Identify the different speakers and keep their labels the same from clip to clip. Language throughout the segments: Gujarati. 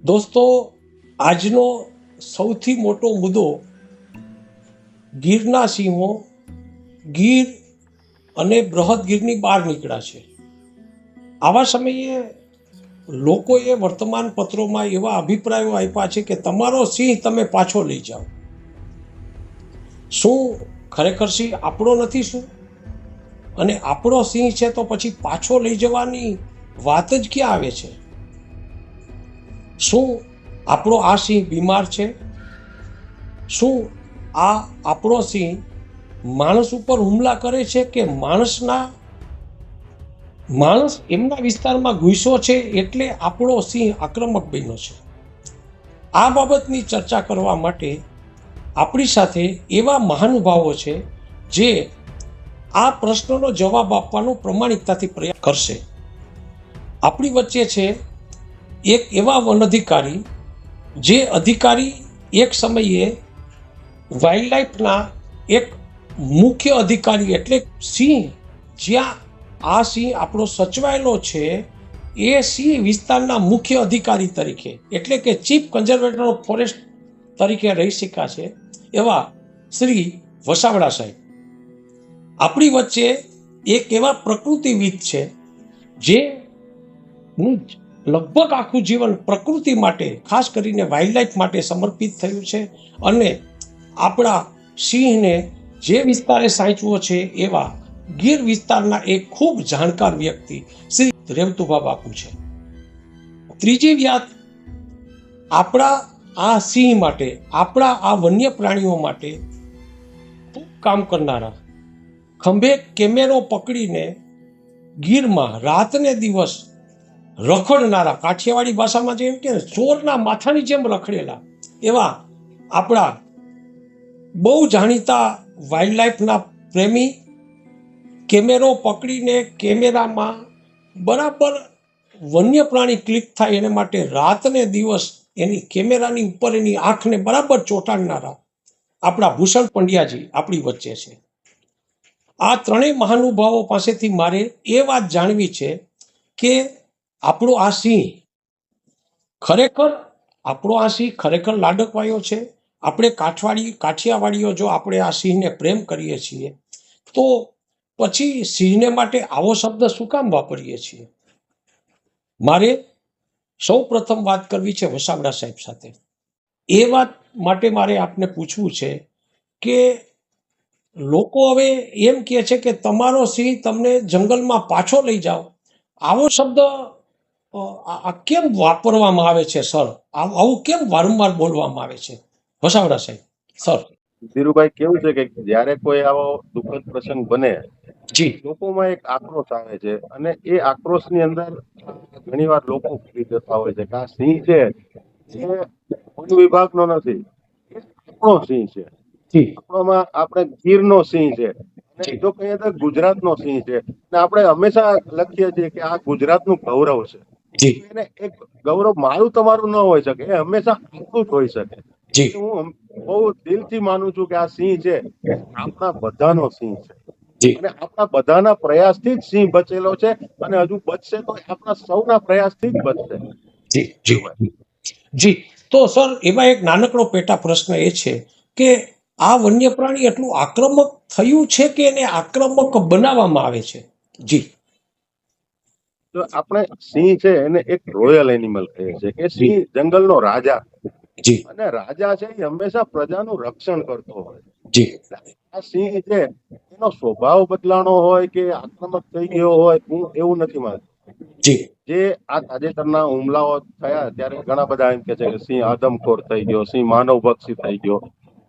Speaker 1: દોસ્તો, આજનો સૌથી મોટો મુદ્દો ગીરના સિંહો ગીર અને બૃહદગીરની બહાર નીકળ્યા છે. આવા સમયે લોકોએ વર્તમાન પત્રોમાં એવા અભિપ્રાયો આપ્યા છે કે તમારો સિંહ તમે પાછો લઈ જાઓ. શું ખરેખર સિંહ આપણો નથી? શું અને આપણો સિંહ છે તો પછી પાછો લઈ જવાની વાત જ ક્યાં આવે છે? શું આપણો આ સિંહ બીમાર છે? શું આ આપણો સિંહ માણસ ઉપર હુમલા કરે છે કે માણસ એમના વિસ્તારમાં ઘૂસ્યો છે એટલે આપણો સિંહ આક્રમક બન્યો છે? આ બાબતની ચર્ચા કરવા માટે આપણી સાથે એવા મહાનુભાવો છે જે આ પ્રશ્નનો જવાબ આપવાનો પ્રમાણિકતાથી પ્રયાસ કરશે. આપણી વચ્ચે છે એક એવા વન અધિકારી જે અધિકારી એક સમયે વાઇલ્ડ લાઈફના એક મુખ્ય અધિકારી એટલે સિંહ, જ્યાં આ સિંહ આપણો સચવાયેલો છે એ સિંહ વિસ્તારના મુખ્ય અધિકારી તરીકે એટલે કે ચીફ કન્ઝર્વેટર ઓફ ફોરેસ્ટ તરીકે રહી શક્યા છે એવા શ્રી વસાવડા સાહેબ. આપણી વચ્ચે એક એવા પ્રકૃતિવિદ છે જે લગભગ આખું જીવન પ્રકૃતિ માટે, ખાસ કરીને વાઇલ્ડ લાઈફ માટે સમર્પિત થયું છે અને આપણા સિંહને જે વિસ્તારે સાચવો છે એવા ગીર વિસ્તારના એક ખૂબ જાણકાર વ્યક્તિ શ્રી રેવતુભા બાપુ છે. ત્રીજી વાત, આપણા આ સિંહ માટે, આપણા આ વન્ય પ્રાણીઓ માટે ખૂબ કામ કરનારા, ખંભે કેમેરો પકડીને ગીરમાં રાતને દિવસ રખડનારા, કાઠિયાવાડી ભાષામાં જેમ કે ચોરના માથાની જેમ રખડેલા એવા આપણા બહુ જાણીતા વાઇલ્ડ લાઈફના પ્રેમી, કેમેરો પકડીને કેમેરામાં બરાબર વન્ય પ્રાણી ક્લિક થાય એને માટે રાતને દિવસ એની કેમેરાની ઉપર એની આંખને બરાબર ચોંટાડનારા આપણા ભૂષણ પંડ્યાજી આપણી વચ્ચે છે. આ ત્રણેય મહાનુભાવો પાસેથી મારે એ વાત જાણવી છે કે આપણો આ સિંહ ખરેખર લાડકવાયો છે? આપણે કાઠિયાવાડીઓ જો આપણે આ સિંહને પ્રેમ કરીએ છીએ તો પછી સિંહને માટે આવો શબ્દ શું કામ વાપરીએ છીએ? મારે સૌ પ્રથમ વાત કરવી છે વસાવડા સાહેબ સાથે. એ વાત માટે મારે આપને પૂછવું છે કે લોકો હવે એમ કહે છે કે તમારો સિંહ તમને જંગલમાં પાછો લઈ જાઓ, આવો શબ્દ કેમ વાપરવામાં આવે છે સર? આવું કેમ વારંવાર બોલવામાં આવે છે વસાવડા સાહેબ? સર.
Speaker 2: ધીરુભાઈ, કેવું છે કે જયારે કોઈ આવો દુઃખદ પ્રસંગ બને,
Speaker 1: જી,
Speaker 2: લોકોમાં એક આક્રોશ આવે છે અને એ આક્રોશની અંદર ઘણી વાર લોકો ભૂલી જતા હોય છે કે આ સિંહ છે એ વન વિભાગનો નથી, એ આપણો સિંહ છે. આપણોમાં આપણે ગીરનો સિંહ છે અને જો કહીએ તો ગુજરાતનો સિંહ છે. અને આપણે હંમેશા લખીએ છીએ કે આ ગુજરાતનું ગૌરવ છે. એને એક ગૌરવ મારું તમારું ન હોઈ શકે, એ હંમેશા આપણું જ હોઈ શકે. હું બહુ દિલથી માનું છું કે આ સિંહ છે આપણા બધાનો સિંહ છે અને આપણા બધાના પ્રયાસથી જ સિંહ બચેલો છે અને હજુ બચશે તો આપણા સૌના પ્રયાસથી જ બચશે.
Speaker 1: જી. તો સર, એમાં એક નાનકડો પેટા પ્રશ્ન એ છે કે આ વન્ય પ્રાણી એટલું આક્રમક થયું છે કે એને આક્રમક બનાવવામાં આવે છે? જી.
Speaker 2: તો આપણે સિંહ છે એને એક રોયલ એનિમલ કહે છે કે સિંહ જંગલનો રાજા, અને રાજા છે એ હંમેશા પ્રજાનું રક્ષણ કરતો હોય. આ સિંહ છે એનો સ્વભાવ બદલાણો હોય કે આક્રમક થઈ ગયો હોય, હું એવું નથી માનતો. જે આ તાજેતરના હુમલાઓ થયા ત્યારે ઘણા બધા એમ કે છે કે સિંહ આદમખોર થઈ ગયો, સિંહ માનવભક્ષી થઈ ગયો,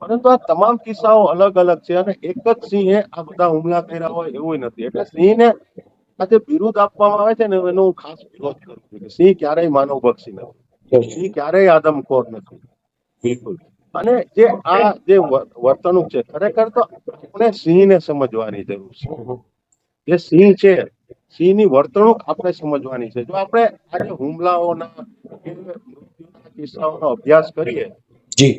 Speaker 2: પરંતુ આ તમામ કિસ્સાઓ અલગ અલગ છે અને એક જ સિંહે આ બધા હુમલા કર્યા હોય એવું નથી. એટલે સિંહને આ જે બિરુદ આપવામાં આવે છે ને એનો હું ખાસ વિરોધ કરું છું કે સિંહ ક્યારેય માનવભક્ષી નથી, સિંહ ક્યારેય આદમખોર નથી, બિલકુલ. અને જે વર્તણૂક છે ખરેખર તો આપણે સિંહને સમજવાની જરૂર છે. જે સિંહ છે, સિંહની વર્તણૂક આપણે સમજવાની છે. જો આપણે આજે હુમલાઓના કે મૃત્યુના કિસ્સાઓનો અભ્યાસ કરીએ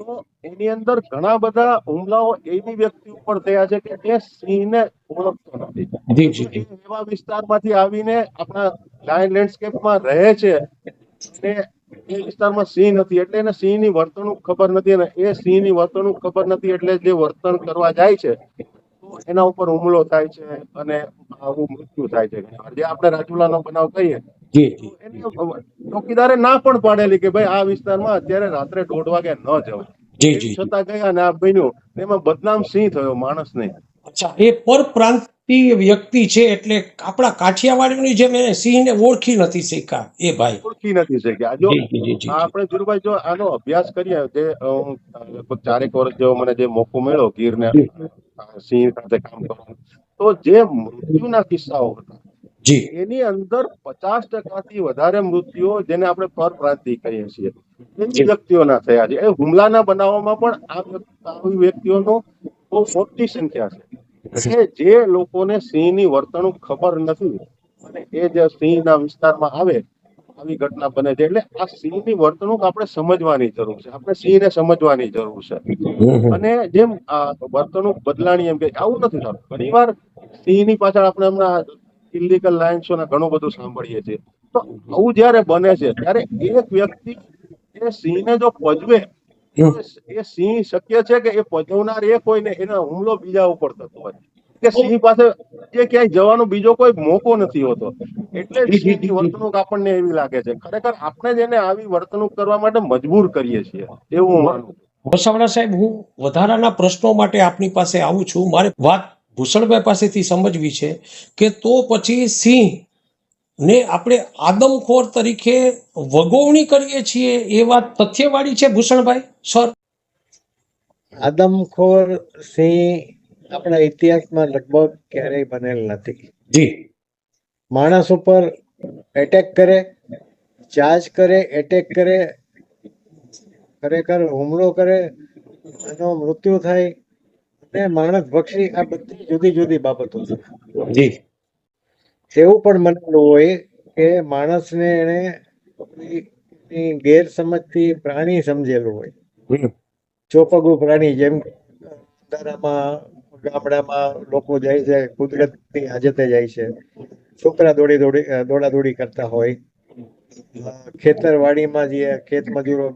Speaker 2: તો એની અંદર ઘણા બધા હુમલાઓ એવી વ્યક્તિ ઉપર થયા છે કે જે સિંહને ઓળખતો નથી. એવા વિસ્તારમાંથી આવીને આપણા લેન્ડસ્કેપમાં રહે છે અને એ વિસ્તારમાં સિંહ નથી એટલે એને સિંહની વર્તણૂક ખબર નથી, અને એ સિંહની વર્તણૂક ખબર નથી એટલે જે વર્તન કરવા જાય છે તો એના ઉપર હુમલો થાય છે અને આવું મૃત્યુ થાય છે. જે આપણે રાજુલાનો બનાવ કહીએ તો એને ચોકીદારે ના પણ પાડેલી કે ભાઈ આ વિસ્તારમાં અત્યારે રાત્રે 1:30 વાગે ન જવાય, એવી છતાં ગયા અને આ બન્યું. એમાં બદનામ સિંહ થયો, માણસ નહીં.
Speaker 1: અચ્છા, એ પરપ્રાંતીય વ્યક્તિ છે એટલે આપણા કાઠિયાવાડીની જેમ એને સિંહને ઓળખી નથી શક્યા એ ભાઈ,
Speaker 2: ઓળખી નથી શક્યા. જો આપણે ધીરુભાઈ જો આનો અભ્યાસ કરીએ, જે હું લગભગ 4 વર્ષ જેવો મને જે મોકો મળ્યો ગીરને સિંહ સાથે કામ કરવાનો, તો જે મૃત્યુના કિસ્સાઓ હતા એની અંદર 50% થી વધારે મૃત્યુઓ જેને આપણે પરપ્રાંતિ કહીએ છીએ એવી વ્યક્તિઓના થયા છે. એ હુમલાના બનાવોમાં પણ આવી વ્યક્તિઓનો બહુ મોટી સંખ્યા છે કે જે લોકોને સિંહની વર્તણૂક ખબર નથી અને એ જે સિંહના વિસ્તારમાં આવે આવી ઘટના બને છે. એટલે આ સિંહની વર્તણૂક આપણે સમજવાની જરૂર છે, આપણે સિંહને સમજવાની જરૂર છે. અને જેમ આ વર્તણૂક બદલાણી, એમ કે આવું નથી થતું. ઘણી વાર સિંહની પાછળ આપણે હમણાં ઇલીગલ લાયન્સો ને ઘણું બધું સાંભળીએ છીએ. તો આવું જયારે બને છે ત્યારે એક વ્યક્તિ એ સિંહને જો પજવે તો એ સિંહ શક્ય છે કે એ પજવનાર એક હોય ને એનો હુમલો બીજા ઉપર થતો હોય, કે સિંહ પાસે જે ક્યાંય જવાનો બીજો કોઈ મોકો નથી હોતો. એટલે જ સિંહની વર્તણૂક આપણને એવી લાગે છે. ખરેખર આપણે જ એને આવી વર્તણૂક કરવા માટે મજબૂર કરીએ છીએ, એવું હું માનું.
Speaker 1: વસાવડા સાહેબ, હું વધારાના પ્રશ્નો માટે આપની પાસે આવું છું. મારે વાત ભૂષણભાઈ પાસેથી સમજવી છે કે તો પછી સિંહ ને આપણે આદમખોર તરીકે વગોવણી કરીએ છીએ એ વાત તથ્યવાળી છે ભૂષણભાઈ સર?
Speaker 3: આદમખોર સિંહ આપણા ઇતિહાસમાં લગભગ ક્યારેય બનેલ નથી.
Speaker 1: જી.
Speaker 3: માણસ ઉપર એટેક કરે, ચાર્જ કરે, એટેક કરે, ખરેખર હુમલો કરે, એનો મૃત્યુ થાય અને માણસ ભક્ષી, આ બધી જુદી જુદી બાબતો છે.
Speaker 1: જી.
Speaker 3: એવું પણ બનેલું હોય કે માણસને એને ગેરસમજથી પ્રાણી સમજેલું હોય, ચોપગું પ્રાણી. જેમ અંધારામાં ગામડામાં લોકો જાય છે, કુદરતની હાજતે જાય છે, છોકરા દોડાદોડી કરતા હોય, ખેતરવાડીમાં જે ખેત મજૂરો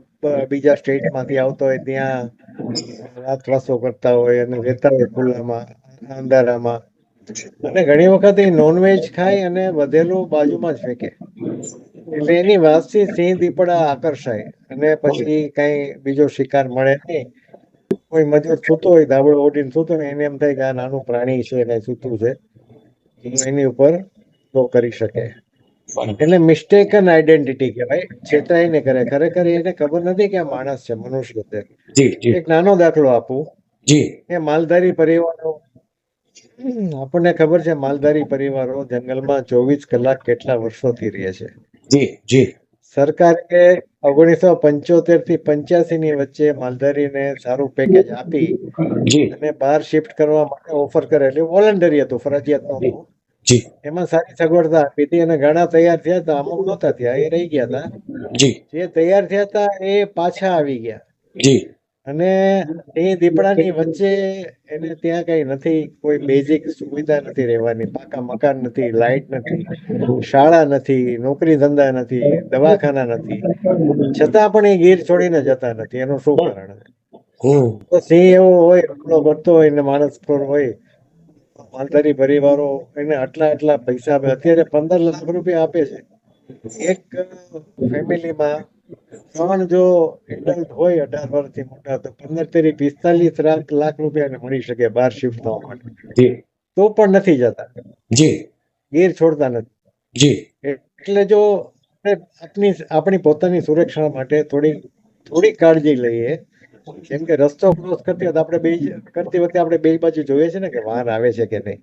Speaker 3: બીજા સ્ટેટમાંથી આવતા હોય ત્યાં રાતવાસો કરતા હોય અને રહેતા હોય ખુલ્લામાં અંધારામાં. અને ઘણી વખત એ નોનવેજ ખાય અને વધેલું બાજુમાં જ ફેંકે. એટલે એની વાતથી સિંહ દીપડા આકર્ષાય અને પછી કઈ બીજો શિકાર મળે નહીં. કોઈ મજૂર સૂતો હોય, ધાબળો ઓઢીને સૂતો હોય, એને એમ થાય કે આ નાનું પ્રાણી છે, કઈ સૂતું છે, એની ઉપર તો કરી શકે. એટલે મિસ્ટેકન આઈડેન્ટિટી કહેવાય, છેતરાઈને કરે. ખરેખર એને ખબર નથી કે આ માણસ છે, મનુષ્ય છે. એક નાનો દાખલો આપું કે માલધારી પરિવારો, આપણને ખબર છે માલધારી પરિવારો જંગલમાં 24 કલાક કેટલા વર્ષોથી રહે છે. સરકારે 1975 થી 85 ની વચ્ચે માલધારીને સારું પેકેજ આપી અને બહાર શિફ્ટ કરવા માટે ઓફર કરેલી. વોલન્ટરી હતું, ફરજિયાત નહોતું. એમાં સારી સગવડતા આપી હતી અને ઘણા તૈયાર થયા હતા, અમુક નહોતા થયા, એ રહી ગયા હતા. જે તૈયાર થયા હતા એ પાછા આવી ગયા. અને એ દીપડાની વચ્ચે એને ત્યાં કઈ નથી, કોઈ બેઝિક સુવિધા નથી રહેવાની, પાકા મકાન નથી, લાઇટ નથી, શાળા નથી, નોકરી ધંધા નથી, દવાખાના નથી, છતાં પણ એ ગીર છોડીને જતા નથી. એનું શું કારણ છે? તો સિંહ એવો હોય, હુમલો કરતો હોય ને માણસ હોય, માલધારી પરિવારો એને આટલા પૈસા આપે. અત્યારે 15 લાખ રૂપિયા આપે છે એક ફેમિલીમાં. 3 જો એડલ્ટ હોય 18 વર્ષથી મોટા, તો 15-45 લાખ રૂપિયા મળી શકે બહાર શિફ્ટ થવા માટે. તો પણ નથી જતા, ગીર છોડતા નથી. એટલે જો આપણી પોતાની સુરક્ષા માટે થોડી કાળજી લઈએ. કેમ કે રસ્તો ક્રોસ કરતી વખતે આપણે બે બાજુ જોઈએ છે ને કે વાહન આવે છે કે નહીં.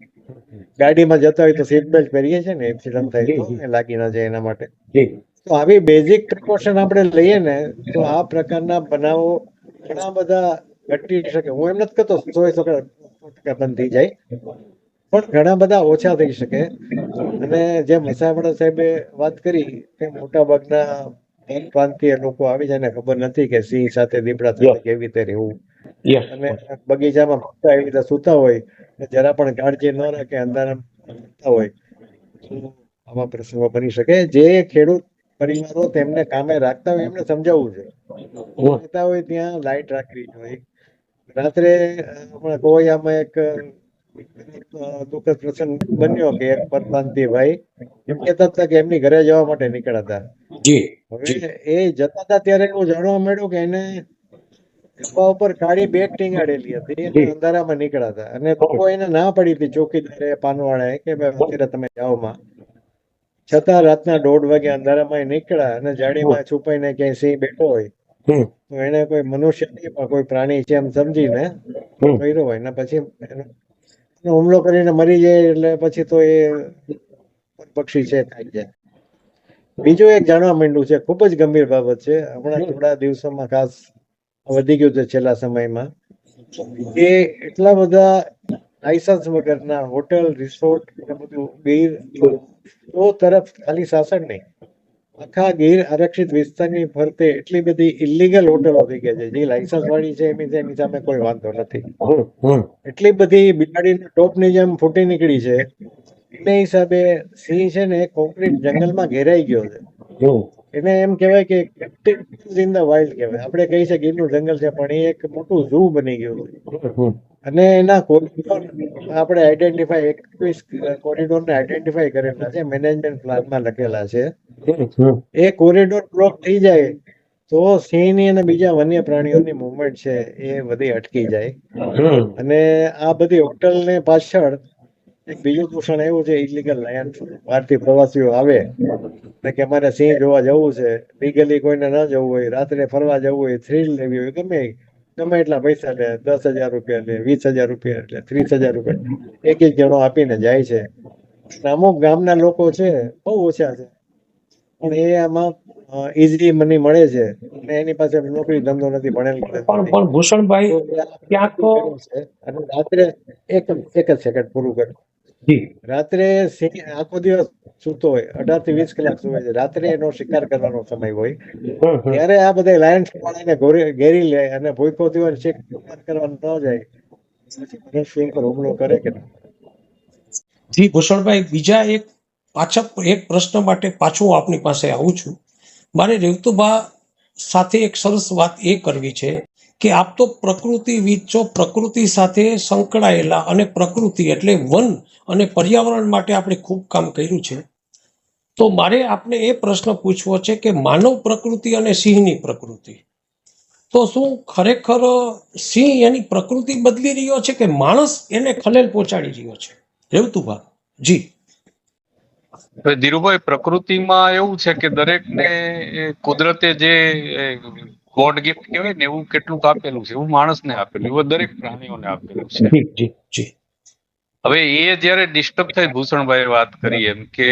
Speaker 3: ગાડીમાં જતા હોય તો સીટ બેલ્ટ પહેરીએ છે ને, એક્સિડન્ટ થાય તો લાગી ના જાય એના માટે. તો આવી બેઝિક પ્રિકોશન આપણે લઈએ ને તો આ પ્રકારના બનાવો ઘણા બધા ઘટી શકે. હું એમ નથી કહેતો 100% બંધ થઈ જાય, પણ ઘણા બધા ઓછા થઈ શકે. અને જેમ વસાવડા સાહેબે વાત કરી કે મોટા ભાગના પ્રાંતીય લોકો આવી જાય ને ખબર નથી કે સિંહ સાથે દીપડા સાથે કેવી રીતે રહેવું, અને બગીચામાં એવી રીતે સૂતા હોય, જરા પણ કાળજી ન રાખે, અંધારામાં હોય, આવા પ્રસંગો બની શકે. જે ખેડૂત પરિવારો તેમને કામે રાખતા હોય એમને સમજાવવું છે. રહેતા હોય ત્યાં લાઈટ રાખવી જોઈએ. રાત્રે હમણાં ગોવાયામાં એક દુઃખદ પ્રસંગ બન્યો કે એક પરપ્રાંતીય ભાઈ એમ કહેતા હતા કે એમની ઘરે જવા માટે નીકળ્યા હતા. હવે એ જતા હતા ત્યારે એવું જાણવા મળ્યું કે એને ખભા ઉપર કાળી બેગ ટીંગાડેલી હતી અને અંધારામાં નીકળ્યા હતા અને લોકો એને ના પડી હતી ચોકીદારે પાનવાળાએ કે ભાઈ અત્યારે તમે જાઓમાં. છતાં રાતના 1:30 વાગે અંધારામાં એ નીકળ્યા અને જાડીમાં છુપાઈને ક્યાંય સિંહ બેઠો હોય તો એને કોઈ મનુષ્ય નહીં પણ કોઈ પ્રાણી છે એમ સમજીને કર્યો હોય ને પછી એનો હુમલો કરીને મરી જાય એટલે પછી તો એ પક્ષી છે ખાઈ જાય. બીજું એક જાણવા માંડ્યું છે, ખૂબ જ ગંભીર બાબત છે, હમણાં થોડા દિવસોમાં ખાસ વધી ગયું છે છેલ્લા સમયમાં, કે એટલા બધા લાયસન્સ વગરના હોટલ રિસોર્ટ બધું ગીર તરફ ખાલી શાસન નહીં, આખા ગીર આરક્ષિત વિસ્તારની ફરતે એટલી બધી ઇલીગલ હોટલો થઈ ગયા છે. જે લાયસન્સ વાળી છે એની સામે કોઈ વાંધો નથી. એટલી બધી બિલાડીના ટોપની જેમ ફૂટી નીકળી છે. એને હિસાબે સિંહ છે ને કોન્ક્રીટ જંગલમાં ઘેરાઈ ગયો છે. એને એમ કહેવાય કે કેપ્ટિવ ઇન ધ વાઇલ્ડ કહેવાય. આપણે કહી શકીએ ગીરનું જંગલ છે પણ એ એક મોટું ઝૂ બની ગયું છે. અને એના કોરિડોર આપણે આઈડેન્ટિફાઈ 21 કોરિડોરને આઈડેન્ટિફાઈ કરેલા છે, મેનેજમેન્ટ પ્લાનમાં લખેલા છે. એ કોરિડોર બ્લોક થઈ જાય તો સિંહની અને બીજા વન્ય પ્રાણીઓની મુવમેન્ટ છે એ બધી અટકી જાય. અને આ બધી હોટલને પાછળ એક બીજું દૂષણ એવું છે, ઇલીગલ લાયન. બહારથી પ્રવાસીઓ આવે કે અમારે સિંહ જોવા જવું છે, લીગલી કોઈને ન જવું હોય, રાત્રે ફરવા જવું હોય, થ્રીલ લેવી હોય, ગમે એટલા પૈસા લે, 10,000 રૂપિયા લે, 20,000 રૂપિયા લે, 30,000 રૂપિયા એક જણો આપીને જાય છે. અમુક ગામના લોકો છે બહુ ઓછા છે પણ એ આમાં ઈઝીલી મની મળે છે અને એની પાસે નોકરી ધંધો નથી, ભણેલ
Speaker 1: પણ ભૂષણભાઈ ક્યાંક તો
Speaker 3: અને રાત્રે એક જ સેકન્ડ પૂરું કર. રાત્રે સિંહ આખો દિવસ સૂતો હોય, 18 થી 20 કલાક સુવે છે, રાત્રે એનો શિકાર કરવાનો સમય હોય ત્યારે આ બધા લાયન્સ વાળાને ઘેરી લે અને ભૂખો થયો શિકાર કરવા ન જાય પછી સિંહ પર હુમલો કરે કે
Speaker 1: જી ભૂષણભાઈ, બીજા એક પ્રશ્ન માટે પાછું આપની પાસે આવું છું. મારે રેવતુભા સાથે એક સરસ વાત એ કરવી છે કે આપ તો પ્રકૃતિવિદ છો, પ્રકૃતિ સાથે સંકળાયેલા, અને પ્રકૃતિ એટલે વન અને પર્યાવરણ માટે આપણે ખૂબ કામ કર્યું છે. તો મારે આપને એ પ્રશ્ન પૂછવો છે કે માનવ પ્રકૃતિ અને સિંહની પ્રકૃતિ, તો શું ખરેખર સિંહ એની પ્રકૃતિ બદલી રહ્યો છે કે માણસ એને ખલેલ પહોંચાડી રહ્યો છે? રેવતુભા જી.
Speaker 4: ધીરુભાઈ, પ્રકૃતિમાં એવું છે કે દરેકને કુદરતે જે ગોડ ગિફ્ટ કહેવાય ને એવું કેટલુંક આપેલું છે, એવું માણસને આપેલું, એવું દરેક પ્રાણીઓને આપેલું છે. હવે એ જયારે ડિસ્ટર્બ થાય, ભૂષણભાઈ વાત કરી એમ કે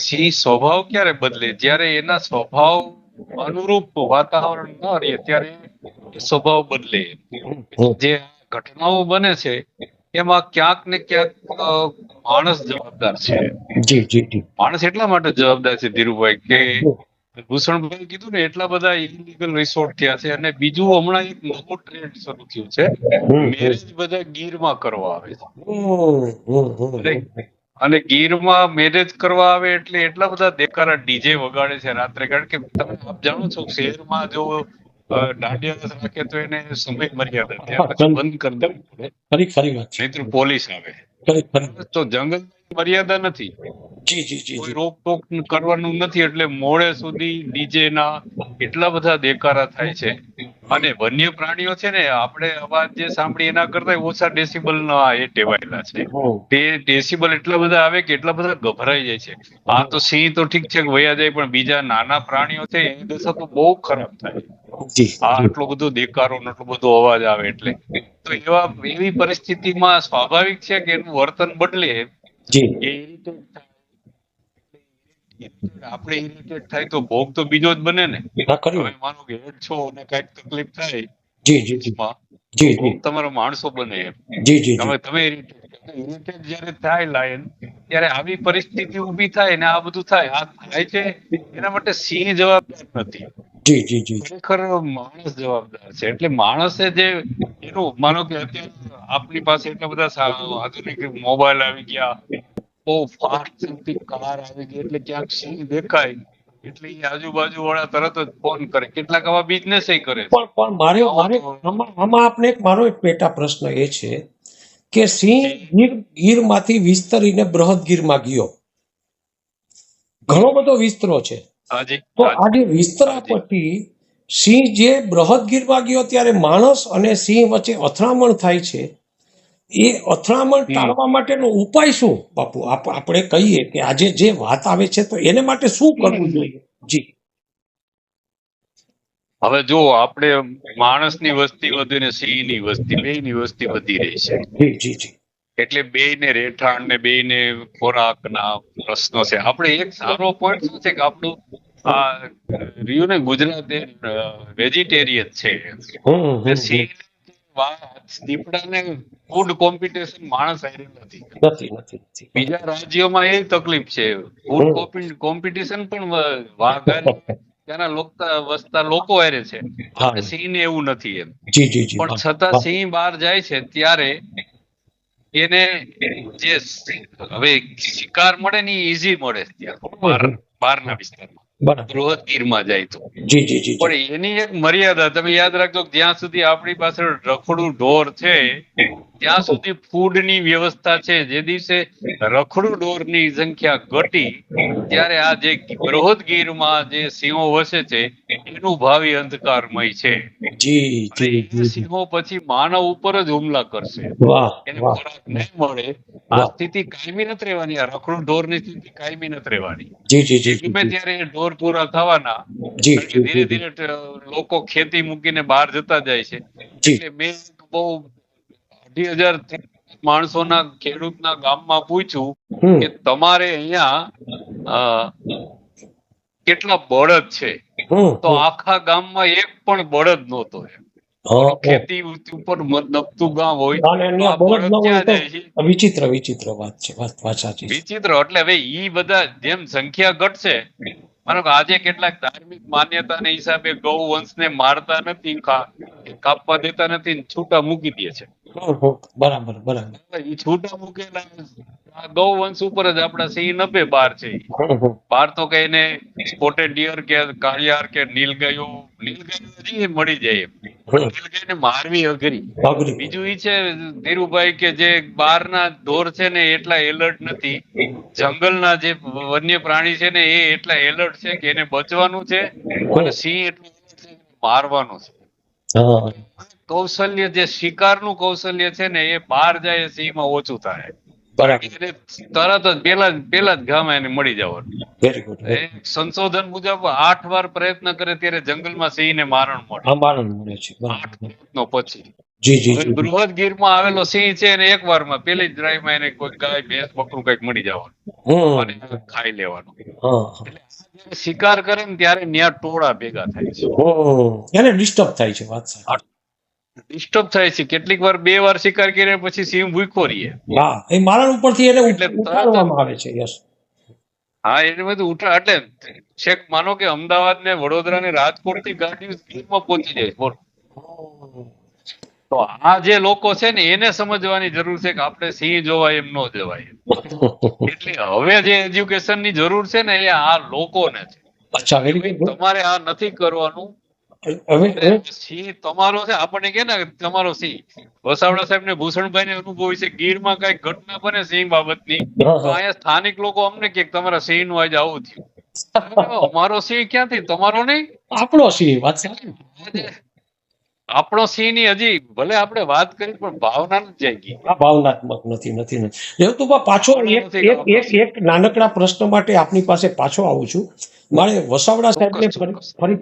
Speaker 4: સિંહ સ્વભાવ ક્યારે બદલે, જ્યારે એના સ્વભાવ અનુરૂપ વાતાવરણ ન રહે ત્યારે સ્વભાવ બદલે. જે ઘટનાઓ બને છે એમાં ક્યાંક ને ક્યાંક માણસ જવાબદાર છે. માણસ એટલા માટે જવાબદાર છે ધીરુભાઈ કે ભૂષણભાઈ કીધું ને એટલા બધા ઇલીગલ રિસોર્ટ થયા છે. અને બીજું હમણાં એક નવો ટ્રેન્ડ શરૂ થયું છે, મેરેજ બધા ગીરમાં કરવા આવે છે. અને ગીરમાં મેરેજ કરવા આવે એટલે એટલા બધા દેકારા ડીજે વગાડે છે રાત્રે. કારણ કે તમે આપ જાણો છો શહેરમાં જો દાંડિયા રાખે તો એને સમય મર્યાદા ત્યાં પછી બંધ કરી દેવું પડે, નહીંતર પોલીસ આવે. તો જંગલ મર્યાદા નથી, કોઈ રોકટોક કરવાનું નથી, એટલે મોડે સુધી ડીજે ના એટલા બધા દેકારા થાય છે. અને વન્ય પ્રાણીઓ છે ને, આપણે અવાજ જે સાંભળી એના કરતા ઓછા ડેસિબલ ના એ ટેવાયેલા છે. તે ડેસિબલ એટલા બધા આવે કે એટલા બધા ગભરાઈ જાય છે. આ તો સિંહ તો ઠીક છે વયા જાય, પણ બીજા નાના પ્રાણીઓ છે એની દશા તો બહુ ખરાબ થાય. આટલો બધો દેકારો આટલો બધો અવાજ આવે એટલે તો એવી પરિસ્થિતિમાં સ્વાભાવિક છે કે એનું વર્તન બદલે. આપણે ઇરિટેટ થાય તો ભોગ તો બીજો જ બને ને. તમે માનો કે હેડ છો અને કઈક તકલીફ થાય ભોગ તમારો માણસો બને. તમે ઇરિટેટ જયારે થાય લાયન, ત્યારે આવી પરિસ્થિતિ ઉભી થાય ને આ બધું થાય. આ થાય છે એના માટે સિંહ જવાબદાર નથી, ખરેખર માણસ જવાબદાર છે. એટલે માણસે જે એનું માનો કે અત્યારે આપણી પાસે એટલા બધા આધુનિક મોબાઈલ આવી ગયા, બહુ ફાસ્ટ ચાલતી કાર આવી ગઈ, એટલે ક્યાંક સિંહ દેખાય એટલે એ આજુબાજુ વાળા તરત જ ફોન કરે, કેટલાક આવા બિઝનેસ કરે છે.
Speaker 1: પણ આમાં આપને મારો એક પેટા પ્રશ્ન એ છે કે સિંહ ગીરમાંથી વિસ્તરીને બૃહદગીરમાં ગયો, ઘણો બધો વિસ્તરો છે, તો આજે વિસ્તરા પછી સિંહ જે બૃહદગીરમાં ગયો ત્યારે માણસ અને સિંહ વચ્ચે અથડામણ થાય છે, એ અથડામણ ટાળવા માટેનો ઉપાય શું બાપુ? આપણે કહીએ કે આજે જે વાત આવે છે તો એને માટે શું કરવું જોઈએ? જી,
Speaker 4: હવે જો આપણે માણસની વસ્તી વધે ને સિંહની વસ્તી, બેયની વસ્તી વધી રહી છે.
Speaker 1: જી જી જી.
Speaker 4: એટલે બેયને રહેઠાણ ને બેયને ખોરાકના પ્રશ્નો છે. આપણે એક સારો પોઈન્ટ શું છે કે આપણું આ રહ્યું ને ગુજરાત એ વેજીટેરિયન છે. સિંહ દીપડાને ફૂડ કોમ્પિટિશન માણસ હારે નથી. બીજા રાજ્યોમાં એ તકલીફ છે, ફૂડ કોમ્પિટિશન પણ વાઘ ત્યાંના વસતા લોકો હારે છે. સિંહ ને એવું નથી એમ, પણ છતાં સિંહ બહાર જાય છે ત્યારે એને જે હવે શિકાર મળે ને ઈઝી મળે ત્યાં બહારના વિસ્તારમાં, બૃહદગીરમાં જાય તો. પણ એની એક મર્યાદા તમે યાદ રાખજો, જ્યાં સુધી આપણી પાસે રખડું ઢોર છે ત્યાં સુધી ફૂડની વ્યવસ્થા છે. જે દિવસે રખડું ઢોરની સંખ્યા ઘટી ત્યારે આ જે બૃહદગીરમાં જે સિંહો વસે છે એનું ભાવિ અંધકારમય છે. સિંહો પછી માનવ ઉપર જ હુમલા કરશે, એને ખોરાક નહીં મળે. આ સ્થિતિ કાયમી નથી રહેવાની, આ રખડું ઢોરની સ્થિતિ કાયમી નથી રહેવાની. ગમે ત્યારે ઢોર પૂરા થવાના, ધીરે ધીરે લોકો ખેતી મૂકીને બહાર જતા જાય છે. એટલે મેં બહુ 2,000 માણસોના ખેડૂતના ગામમાં પૂછ્યું કે તમારે અહીંયા કેટલા બળદ છે, તો આખા ગામમાં એક પણ બળદ નહોતો. ખેતી ઉપર નપતું ગામ હોય
Speaker 1: વિચિત્ર વાત છે,
Speaker 4: વિચિત્ર. એટલે હવે ઈ બધા જેમ સંખ્યા ઘટશે, માનો કે આજે કેટલાક ધાર્મિક માન્યતાના હિસાબે ગૌવંશને મારતા નથી, કાપવા દેતા નથી, છૂટા મૂકી દે છે.
Speaker 1: બરાબર.
Speaker 4: એ છૂટા મૂકેલા ગૌવંશ ઉપર જ આપણા સિંહ નભે બહાર છે. બહાર તો કે એને સ્પોટેડ ડિયર કે કાળિયાર કે નીલગાયો હજી મળી જાય, નીલગાયને મારવી અઘરી. બીજું ઈ છે ધીરુભાઈ કે જે બહારના ઢોર છે ને એટલા એલર્ટ નથી, જંગલના જે વન્ય પ્રાણી છે ને એ એટલા એલર્ટ છે કે એને બચવાનું છે, અને સિંહ એટલું મારવાનું છે. કૌશલ્ય જે શિકારનું કૌશલ્ય છે ને એ બહાર જાય સિંહમાં ઓછું થાય. તરત જ પેલા જ ગામ એને મળી જવાનું. સંશોધન મુજબ 8 વાર પ્રયત્ન કરે ત્યારે જંગલમાં સિંહને મારણ મળે છે. 8 પ્રયત્નો પછી બૃહદગીરમાં આવેલો સિંહ છે અને 1 વારમાં પેલી જ ડ્રાઈવમાં એને કોઈ ગાય ભેંસ બકરું કઈક મળી જવાનું અને ખાઈ લેવાનું. એટલે શિકાર કરે ને ત્યારે ન્યા ટોળા ભેગા થાય છે,
Speaker 1: એને ડિસ્ટર્બ થાય છે. વાત સાચી,
Speaker 4: ડિસ્ટર્બ થાય છે. કેટલીક વાર 2 વાર શિકાર કર્યા પછી સિંહ ભૂખ્યો રહીએ.
Speaker 1: એ મારણ ઉપરથી એને ઉતારવામાં આવે છે.
Speaker 4: હા, એને બધું એટલે છેક માનો કે અમદાવાદ ને વડોદરા ને રાજકોટ થી ગાડી સ્પીડમાં પહોંચી જાય. બોલો, તો આ જે લોકો છે ને એને સમજવાની જરૂર છે કે આપણે સિંહ જોવાય એમ ન જવાય. એટલે હવે જે એજ્યુકેશન ની જરૂર છે ને એ આ લોકોને છે. તમારે આ નથી કરવાનું. સિંહ તમારો છે, આપણને કે ને તમારો સિંહ. વસાવડા સાહેબ ને ભૂષણભાઈ ને અનુભવ છે, ગીરમાં કઈ ઘટના બને સિંહ બાબતની તો અહીંયા સ્થાનિક લોકો અમને કે તમારા સિંહ નું આજે આવું થયું. અમારો સિંહ ક્યાંથી, તમારો નહીં,
Speaker 1: આપણો સિંહ.
Speaker 4: આપણો સિંહ ની હજી ભલે આપણે વાત કરી પણ ભાવના નથી જાગી.
Speaker 1: ભાવનાત્મક નથી. પાછો એક નાનકડા પ્રશ્ન માટે આપની પાસે પાછો આવું છું. મારે વસાવડા સાહેબને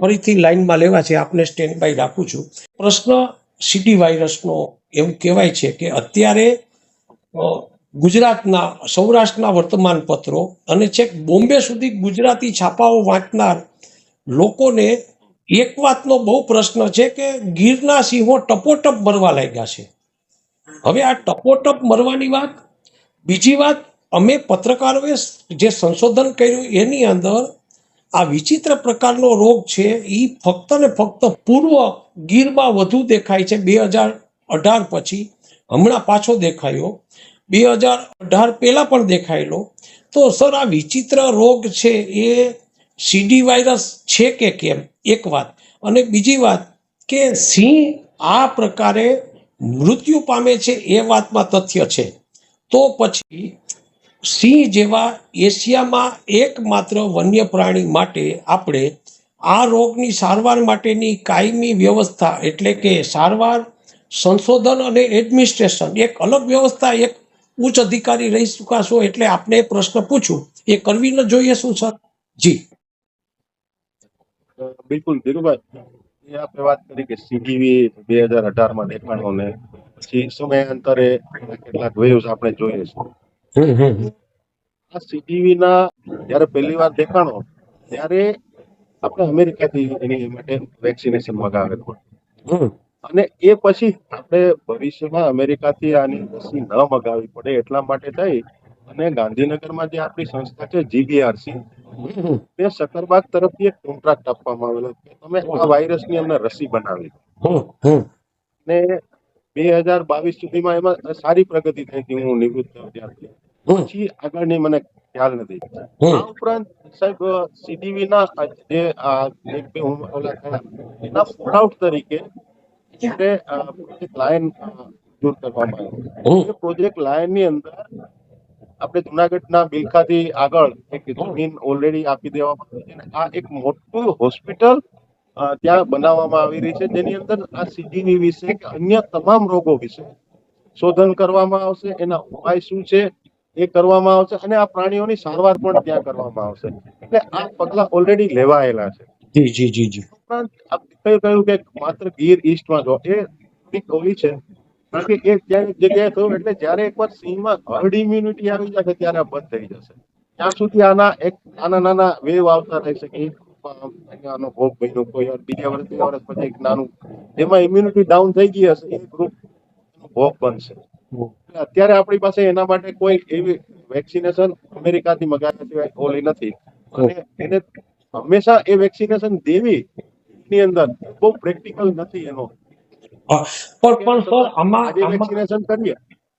Speaker 1: ફરીથી લાઈનમાં લેવા છે, આપને સ્ટેન્ડ બાય રાખું છું. પ્રશ્ન સીટી વાયરસનો એવું કહેવાય છે કે અત્યારે ગુજરાતના સૌરાષ્ટ્રના વર્તમાન પત્રો અને છેક બોમ્બે સુધી ગુજરાતી છાપાઓ વાંચનાર લોકોને એક વાતનો બહુ પ્રશ્ન છે કે ગીરના સિંહો ટપોટપ મરવા લાગ્યા છે. હવે આ ટપોટપ મરવાની વાત, બીજી વાત, અમે પત્રકારોએ જે સંશોધન કર્યું એની અંદર આ વિચિત્ર પ્રકારનો રોગ છે એ ફક્ત ને ફક્ત પૂર્વ ગીરમાં વધુ દેખાય છે 2018 પછી, હમણાં પાછો દેખાયો, 2018 પહેલા પણ દેખાયેલો. તો સર આ વિચિત્ર રોગ છે એ CD વાયરસ છે કે કેમ, એક વાત. અને બીજી વાત કે સિંહ આ પ્રકારે મૃત્યુ પામે છે એ વાતમાં તથ્ય છે. તો પછી સિંહ જેવા એશિયામાં એકમાત્ર વન્ય પ્રાણી માટે આપણે આ રોગની સારવાર માટેની કાયમી વ્યવસ્થા એટલે કે સારવાર, સંશોધન અને એડમિનિસ્ટ્રેશન એક અલગ વ્યવસ્થા, એક ઉચ્ચ અધિકારી રહી ચૂકાશો એટલે આપણે પ્રશ્ન પૂછું એ કરવી ન જોઈએ શું સર? જી
Speaker 2: બિલકુલ ધીરુભાઈ, એ આપણે વાત કરી કે સીટીવી 2018માં દેખાણો ને પછી સમયાંતરે કેટલાક વેવ્સ આપણે જોઈએ છે. આ સીટીવી ના જયારે પહેલી વાર દેખાણો ત્યારે આપણે અમેરિકાથી એની માટે વેક્સિનેશન મગાવેલું અને એ પછી આપણે ભવિષ્યમાં અમેરિકાથી આની રસી ન મગાવવી પડે એટલા માટે થઈ અને ગાંધીનગરમાં જે આપણી સંસ્થા છે GBRC, તે સકરબાગ તરફથી એક કોન્ટ્રાક્ટ આપવામાં આવેલો કે તમે આ વાયરસની અમને રસી બનાવી ને 2022 સુધીમાં એમાં સારી પ્રગતિ થઈ હતી. હું નિવૃત્ત થયો ત્યારથી પછી આગળની મને ખ્યાલ નથી. આ ઉપરાંત સાહેબ સીટીવી ના જે એક બે હુમલા થયા એના ફોલઆઉટ તરીકે પ્રોજેક્ટ લાયન મંજૂર કરવામાં આવ્યો. એ પ્રોજેક્ટ લાયન ની અંદર આપણે જુનાગઢના બિલખાથી આગળ એક જમીન ઓલરેડી આપી દેવામાં આવી છે. આ એક મોટું હોસ્પિટલ ત્યાં બનાવવામાં આવી રહી છે જેની અંદર આ સીટીવી વિશે કે અન્ય તમામ રોગો વિશે શોધન કરવામાં આવશે, એના ઉપાય શું છે એ કરવામાં આવશે અને આ પ્રાણીઓની સારવાર પણ ત્યાં કરવામાં આવશે. એટલે આ પગલા ઓલરેડી લેવાયેલા છે.
Speaker 1: જી જી જી જી.
Speaker 2: ઉપરાંત આપણે કહ્યું કે માત્ર ગીર ઈસ્ટમાં જો એ કોલી છે કારણ કે એ ત્યાં જગ્યાએ થયું એટલે જયારે એકવાર સિંહમાં હર્ડ ઇમ્યુનિટી આવી જશે ત્યારે આ બંધ થઈ જશે. ત્યાં સુધી આના નાના વેવ આવતા રહી શકે. આનો ભોગ બન્યો, કોઈ બીજા વર્ષ 2 વર્ષ પછી એક નાનું જેમાં ઇમ્યુનિટી ડાઉન થઈ ગઈ હશે એ ગ્રુપ ભોગ બનશે. અત્યારે આપણી પાસે એના માટે કોઈ એવી વેક્સિનેશન અમેરિકાથી મગાવ્યા સિવાય ઓલી નથી અને એને હંમેશા એ વેક્સિનેશન દેવી ની અંદર બહુ પ્રેક્ટિકલ નથી એનો.
Speaker 1: પણ સર આમાં
Speaker 2: વેક્સિનેશન કરીએ.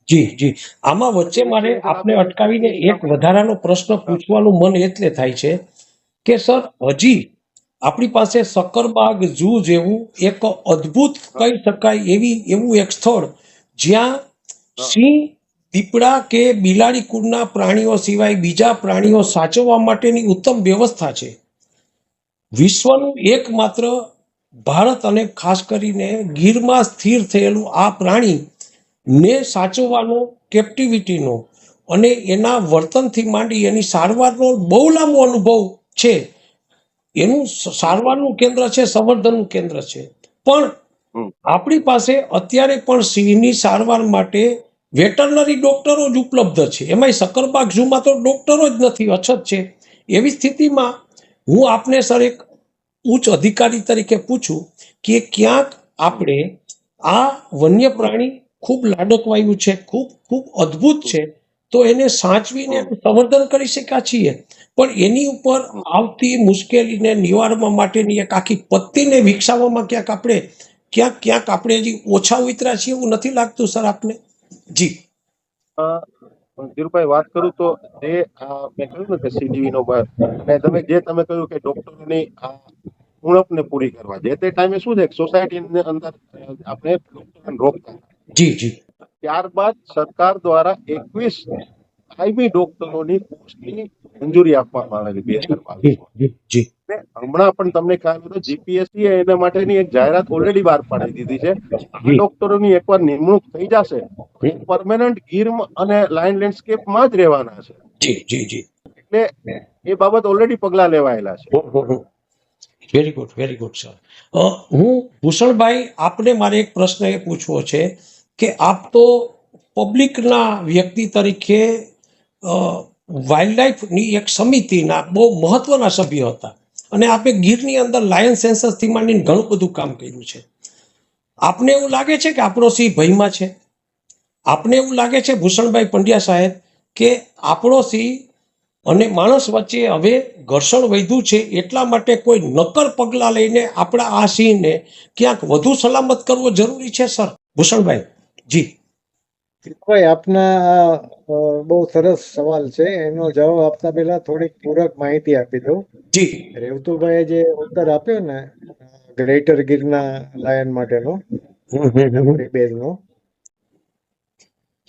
Speaker 1: જી જી, આમાં વચ્ચે મારે આપને અટકાવીને એક વધારાનો પ્રશ્ન પૂછવાનું મન એટલે થાય છે કે સર હજી આપણી પાસે સક્કરબાગ ઝૂ જેવું એક અદ્ભુત કહી શકાય એવું એક સ્થળ જ્યાં સિંહ, દીપડા કે બિલાડી કુળના પ્રાણીઓ સિવાય બીજા પ્રાણીઓ સાચવવા માટેની ઉત્તમ વ્યવસ્થા છે. વિશ્વનું એકમાત્ર ભારત અને ખાસ કરીને ગીરમાં સ્થિર થયેલું આ પ્રાણી ને સાચવવાનો, કેપ્ટિવિટીનો અને એના વર્તનથી માંડી એની સારવારનો બહુ લાંબો અનુભવ છે. એનું સારવારનું કેન્દ્ર છે, સંવર્ધનનું કેન્દ્ર છે. પણ આપણી પાસે અત્યારે પણ સિંહની સારવાર માટે વેટરનરી ડોક્ટરો જ ઉપલબ્ધ છે. એમાંય સક્કરબાગ ઝૂમાં તો ડોક્ટરો જ નથી, અછત છે. એવી સ્થિતિમાં હું આપને સર એક ઉચ્ચ અધિકારી તરીકે પૂછું કે ક્યાંક આપણે આ વન્ય પ્રાણી ખૂબ લાડકવાયું છે, ખૂબ ખૂબ અદ્ભુત છે, તો એને સાચવીને સંવર્ધન કરી શક્યા છીએ પણ એની ઉપર આવતી મુશ્કેલીને નિવારવા માટેની એક આખી પત્તીને વિકસાવવામાં ક્યાંક આપણે હજી ઓછા ઉતર્યા છીએ એવું નથી લાગતું સર આપને? જી
Speaker 2: ધીરુભાઈ, વાત કરું તો જે મેં કહ્યું ને કે સીટીવી નો અને તમે કહ્યું કે ડોક્ટરોની ઉણપને પૂરી કરવા, જે તે ટાઈમે શું છે સોસાયટીની અંદર આપણે ડોક્ટરોને રોકતા.
Speaker 1: જી જી.
Speaker 2: ત્યારબાદ સરકાર દ્વારા 21 કાયમી ડોક્ટરોની પોસ્ટની મંજૂરી આપવામાં આવેલી 2022. હમણાં પણ તમને ખ્યાલ હોય તો જીપીએસસી એના માટેની એક જાહેરાત ઓલરેડી બહાર પાડી દીધી છે. આ ડોક્ટરોની એકવાર નિમણૂક થઈ જશે પરમેનન્ટ ગીર અને લાયન લેન્ડસ્કેપમાં જ રહેવાના છે.
Speaker 1: જી જી જી.
Speaker 2: એટલે એ બાબત ઓલરેડી પગલા લેવાયેલા છે.
Speaker 1: Very good, very good sir. હું ભૂષણભાઈ આપને મારે એક પ્રશ્ન એ પૂછવો છે કે આપ તો પબ્લિકના વ્યક્તિ તરીકે વાઇલ્ડલાઇફની એક સમિતિના બહુ મહત્વના સભ્ય હતા અને આપે ગીરની અંદર લાયન સેન્સસથી માંડીને ઘણું બધું કામ કર્યું છે. આપને એવું લાગે છે કે આપણો સિંહ ભયમાં છે? આપને એવું લાગે છે ભૂષણભાઈ પંડ્યા સાહેબ કે આપણો સિંહ અને માણસ વચ્ચે હવે ઘર્ષણ વધ્યું છે એટલા માટે કોઈ નક્કર પગલાં લઈને આપણા આ સિંહને ક્યાંક વધુ સલામત કરવો જરૂરી છે સર? ભૂષણભાઈ જી.
Speaker 3: ભાઈ આપના આ બહુ સરસ સવાલ છે. એનો જવાબ આપતા પહેલા થોડીક પૂરક માહિતી આપી દઉં.
Speaker 1: જી
Speaker 3: રેવતુભાઈએ જે ઉત્તર આપ્યો ને ગ્રેટર ગીરના લાયન માટેનો બેઝનો,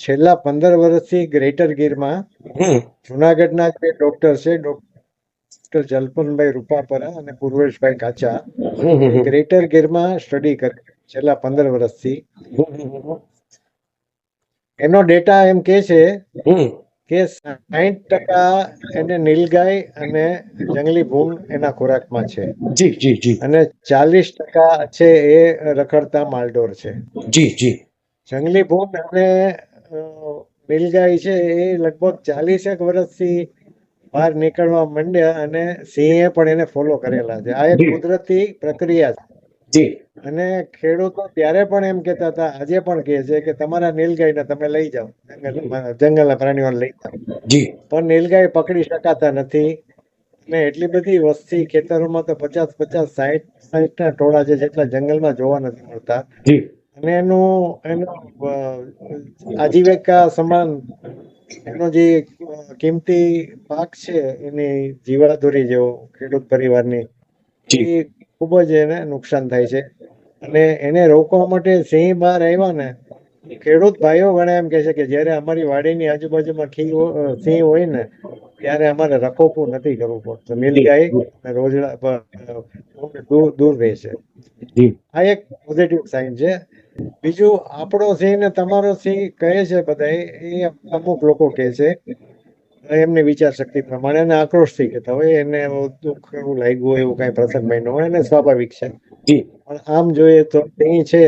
Speaker 3: છેલ્લા 15 વર્ષથી ગ્રેટર ગીરમાં જુનાગઢના જે ડોક્ટર છે, ડોક્ટર જલપનભાઈ રૂપાપરા અને પૂર્વેશભાઈ કાચા, ગ્રેટર ગીરમાં સ્ટડી કરે છેલ્લા 15 વર્ષથી. એનો ડેટા એમ કે છે કે 60% એને નીલગાય અને જંગલી ભૂંડ એના ખોરાકમાં છે.
Speaker 1: જી જી જી
Speaker 3: અને 40% છે એ રખડતા માલઢોર છે.
Speaker 1: જી જી
Speaker 3: જંગલી ભૂંડ અને નીલગાય છે એ લગભગ 40 વર્ષથી બહાર નીકળવા માંડ્યા અને સિંહે પણ એને ફોલો કરેલા છે. આ એક કુદરતી પ્રક્રિયા છે.
Speaker 1: જી
Speaker 3: અને ખેડૂતો ત્યારે પણ એમ કહેતા હતા, આજે પણ કહે છે કે તમારા નીલગાયને તમે લઈ જાઓ, જંગલના પ્રાણીઓને લઈ જાઓ,
Speaker 1: જી
Speaker 3: પણ નીલગાય પકડી શકાતા નથી. અને એટલી બધી વસ્તી ખેતરોમાં તો 50, 60 ટોળા છે જેટલા જંગલમાં જોવા નથી મળતા.
Speaker 1: જી
Speaker 3: અને એનું આજીવિકા સમાન એનો જે કિંમતી પાક છે એની જીવાદોરી જેવો ખેડૂત પરિવારની, એ ખૂબ જ એને નુકસાન થાય છે. અને એને રોકવા માટે સિંહ બહાર આવ્યા ને, ખેડૂત ભાઈઓ ઘણા એમ કહે છે કે જ્યારે અમારી વાડીની આજુબાજુમાં સિંહ હોય ને ત્યારે અમારે રખોપું નથી કરવું પડતું, નીલગાય રોજડા દૂર રહે છે. આ એક પોઝિટિવ સાઇન છે. બીજું, આપણો સિંહ ને તમારો સિંહ કહે છે બધા, એ અમુક લોકો કહે છે એમની વિચાર શક્તિ પ્રમાણે, એને આક્રોશથી કહેતા હોય, એને દુઃખ એવું લાગ્યું હોય, એવું કઈ પ્રસંગ બન્યો હોય, એને સ્વાભાવિક છે. પણ આમ જોઈએ તો સિંહ છે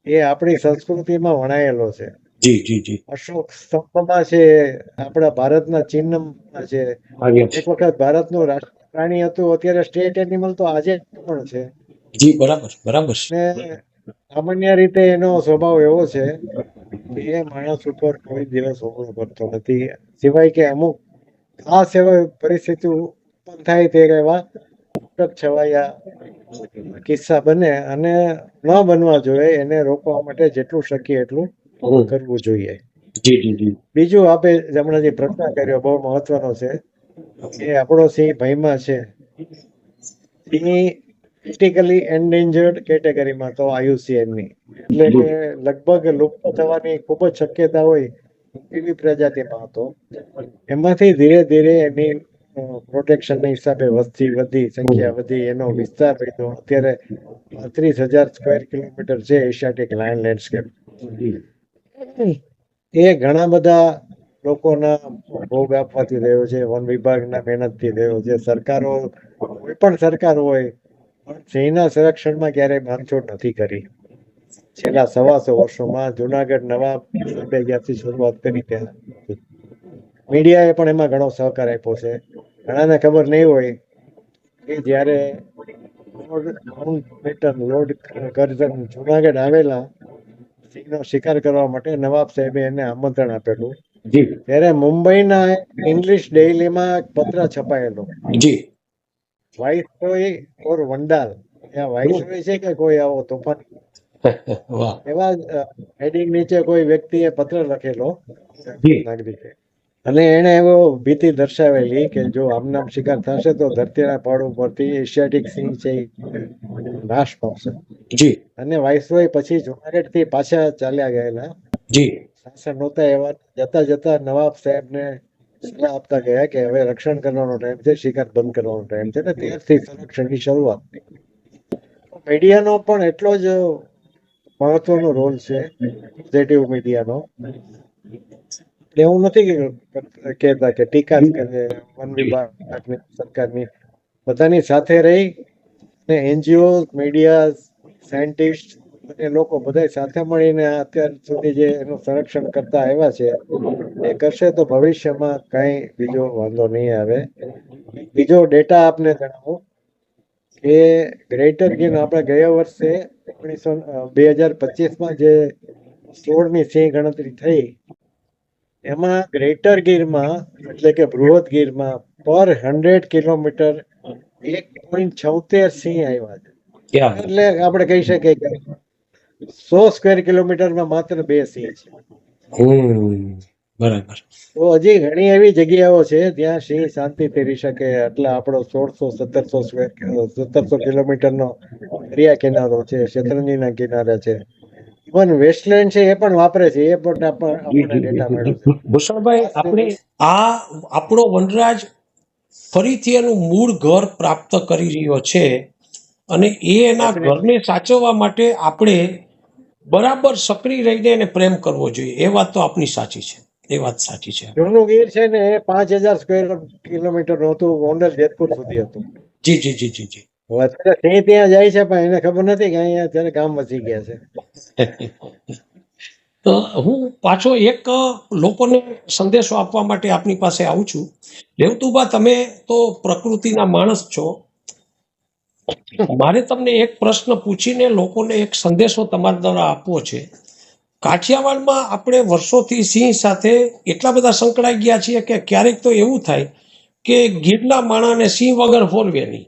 Speaker 3: એ આપણી સંસ્કૃતિમાં વણાયેલો છે.
Speaker 1: જી જી જી
Speaker 3: અશોક સ્તંભમાં છે, આપણા ભારતના ચિહ્નમાં છે. એક વખત ભારતનું રાષ્ટ્રીય પ્રાણી હતું, અત્યારે સ્ટેટ એનિમલ તો આજે પણ છે.
Speaker 1: જી બરાબર બરાબર.
Speaker 3: ને સામાન્ય રીતે એનો સ્વભાવ એવો છે કે એ માણસ ઉપર કોઈ દિવસ હુમલો કરતો નથી, સિવાય કે અમુક ખાસ એવા પરિસ્થિતિ ઉત્પન્ન થાય તે એવા છવાયા કિસ્સા બને, અને ન બનવા જોઈએ. એને રોકવા માટે જેટલું શક્ય એટલું કરવું જોઈએ.
Speaker 1: જી જી જી
Speaker 3: બીજું, આપણે હમણાં જે પ્રશ્ન કર્યો બહુ મહત્વનો છે, એ આપણો સિંહ ભયમાં છે. સિંહ ક્રિટિકલી એન્ડેન્જર્ડ કેટેગરીમાં તો IUCN ની, એટલે કે લગભગ લુપ્ત થવાની ખૂબ જ શક્યતા હોય એવી પ્રજાતિમાં હતો. એમાંથી ધીરે ધીરે એની પ્રોટેક્શનના હિસાબે વસ્તી વધી, સંખ્યા વધી, એનો વિસ્તાર વધ્યો. અત્યારે 35,000 સ્ક્વેર કિલોમીટર છે એશિયાટિક લાયન લેન્ડસ્કેપ. એ ઘણા બધા લોકોના ભોગ આપવાથી રહ્યો છે, વન વિભાગના મહેનતથી રહ્યો છે. સરકારો, કોઈ પણ સરકાર હોય, પણ સિંહના સંરક્ષણમાં ક્યારેય બાંધછોડ નથી કરી. છેલ્લા 125 વર્ષોમાં જુનાગઢ નવાબ સાહેબે જ્યાંથી શરૂઆત કરી ત્યાં મીડિયાએ પણ એમાં ઘણો સહકાર આપ્યો છે. ઘણાને ખબર નહીં હોય કે જ્યારે લોર્ડ કરઝન જુનાગઢ આવેલા સિંહનો શિકાર કરવા માટે, નવાબ સાહેબે એને આમંત્રણ આપેલું. ત્યારે મુંબઈના ઇંગ્લિશ ડેઇલીમાં એક પત્ર છપાયેલો, વાઇસરોય ઓર વંડાલ. ત્યાં વાઇસરોય છે કે કોઈ આવો તોફાની, એવા હેડિંગ નીચે કોઈ વ્યક્તિએ પત્ર લખેલો નાગરિકે, અને એને એવો ભીતિ દર્શાવેલી કે જો આમનામ શિકાર થશે તો ધરતીના પડ ઉપરથી એશિયાટિક સિંહ છે નાશ પામશે. અને વાઇસરોય પછી જુનાગઢ થી પાછા ચાલ્યા ગયેલા. શાસન નહોતા એવા, જતા જતા નવાબ સાહેબને સલાહ આપતા ગયા કે હવે રક્ષણ કરવાનો ટાઈમ છે, શિકાર બંધ કરવાનો ટાઈમ છે. ને ત્યારથી સંરક્ષણની શરૂઆત. મીડિયાનો પણ એટલો જ મહત્વનો રોલ છે, પોઝિટિવ મીડિયાનો. એવું નથી કે કહેતા કે ટીકા જ કરે વન વિભાગની, સરકારની. બધાની સાથે રહી ને NGO, મીડિયા, સાયન્ટિસ્ટ એ લોકો બધા સાથે મળીને અત્યાર સુધી જે એનું સંરક્ષણ કરતા આવ્યા છે, એ કરશે તો ભવિષ્યમાં કઈ બીજો વાંધો નહીં આવે. બીજો ડેટા આપને જણાવું કે ગ્રેટર ગીર આપણે ગયા વર્ષે 2025માં જે 16મી સિંહ ગણતરી થઈ, એમાં ગ્રેટર ગીરમાં એટલે કે બૃહદ ગીરમાં પર 100 કિલોમીટર 1.76 સિંહ આવ્યા છે. એટલે આપણે કહી શકીએ કે 100 સ્ક્વેર કિલોમીટરમાં માત્ર 2 સિંહ છે.
Speaker 1: બરાબર.
Speaker 3: તો હજી ઘણી એવી જગ્યાઓ છે જ્યાં સિંહ શાંતિથી રહી શકે. એટલે આપણો 1700 કિલોમીટરનો દરિયા કિનારો છે, શેત્રુંજીના કિનારે છે. ઇવન વેસ્ટલેન્ડ છે એ પણ વાપરે છે. એ પણ આપણે ડેટા મેળવ્યો છે.
Speaker 1: ભૂષણભાઈ, આપણે આપણો વનરાજ ફરીથી એનું મૂળ ઘર પ્રાપ્ત કરી રહ્યો છે અને એના ઘરને સાચવવા માટે આપણે બરાબર સક્રિય રહીને એને પ્રેમ કરવો જોઈએ. એ વાત તો આપની સાચી છે. એ વાત સાચી છે.
Speaker 3: જૂનું ગીર છે ને એ 5000 સ્ક્વેર કિલોમીટર હતું. ગોંડલ જેતપુર સુધી હતું.
Speaker 1: જી જી જી જી જી.
Speaker 3: અત્યારે સિંહ ત્યાં જાય છે પણ એને ખબર નથી કે અહીંયા અત્યારે ગામ વસી ગયા છે.
Speaker 1: હું પાછો એક લોકોને સંદેશો આપવા માટે આપની પાસે આવું છું. રેવતુભા, તમે તો પ્રકૃતિના માણસ છો. મારે તમને એક પ્રશ્ન પૂછીને લોકોને એક સંદેશો તમારા દ્વારા આપવો છે. કાઠિયાવાડમાં આપણે વર્ષોથી સિંહ સાથે એટલા બધા સંકળાઈ ગયા છીએ કે ક્યારેક તો એવું થાય કે ગીરના માણાને સિંહ વગર ફોરવે નહીં.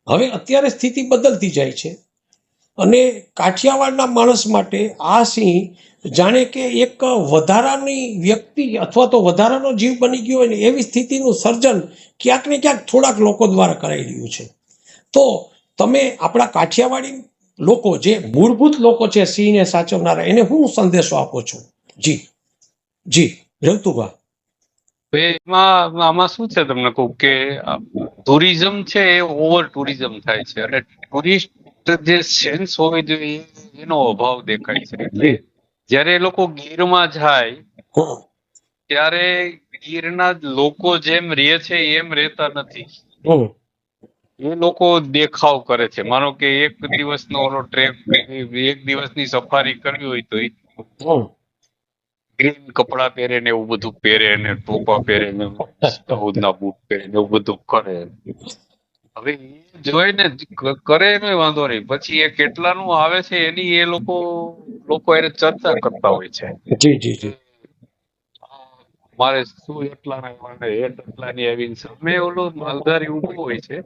Speaker 1: હવે અત્યારે સ્થિતિ બદલતી જાય છે અને કાઠિયાવાડના માણસ માટે આ સિંહ જાણે કે એક વધારાની વ્યક્તિ અથવા તો વધારાનો જીવ બની ગયો હોય ને એવી સ્થિતિનું સર્જન ક્યાંક ને ક્યાંક થોડાક લોકો દ્વારા કરાઈ રહ્યું છે. તો તમે આપણા કાઠિયાવાડી લોકો જે મૂળભૂત લોકો છે સિંહને સાચવનારા, એને શું સંદેશો આપો છો? જી જી રેવતુભા.
Speaker 4: એમાં આમાં શું છે તમને કહું કે ટુરિઝમ છે એ ઓવર ટુરિઝમ થાય છે અને ટુરિસ્ટ જે સેન્સ હોવી જોઈએ એનો અભાવ દેખાય છે. એટલે જયારે એ લોકો ગીરમાં જાય ત્યારે ગીરના લોકો જેમ રહે છે એમ રહેતા નથી. એ લોકો દેખાવ કરે છે. માનો કે એક દિવસનો ઓલો ટ્રેક, એક દિવસની સફારી કરવી હોય તો ગ્રીન કપડા પહેરે ને એવું બધું પહેરે ને ટોપા પહેરે ને સ્કાઉટના બૂટ પહેરે ને એવું બધું કરે. હવે એ જોઈને કરે એનો વાંધો નહીં, પછી એ કેટલાનું આવે છે એની એ લોકો એને ચર્ચા કરતા હોય છે.
Speaker 1: જી જી જી.
Speaker 4: મારે શું એટલાના એટલાની આવીને સામે ઓલો માલધારી ઉભો હોય છે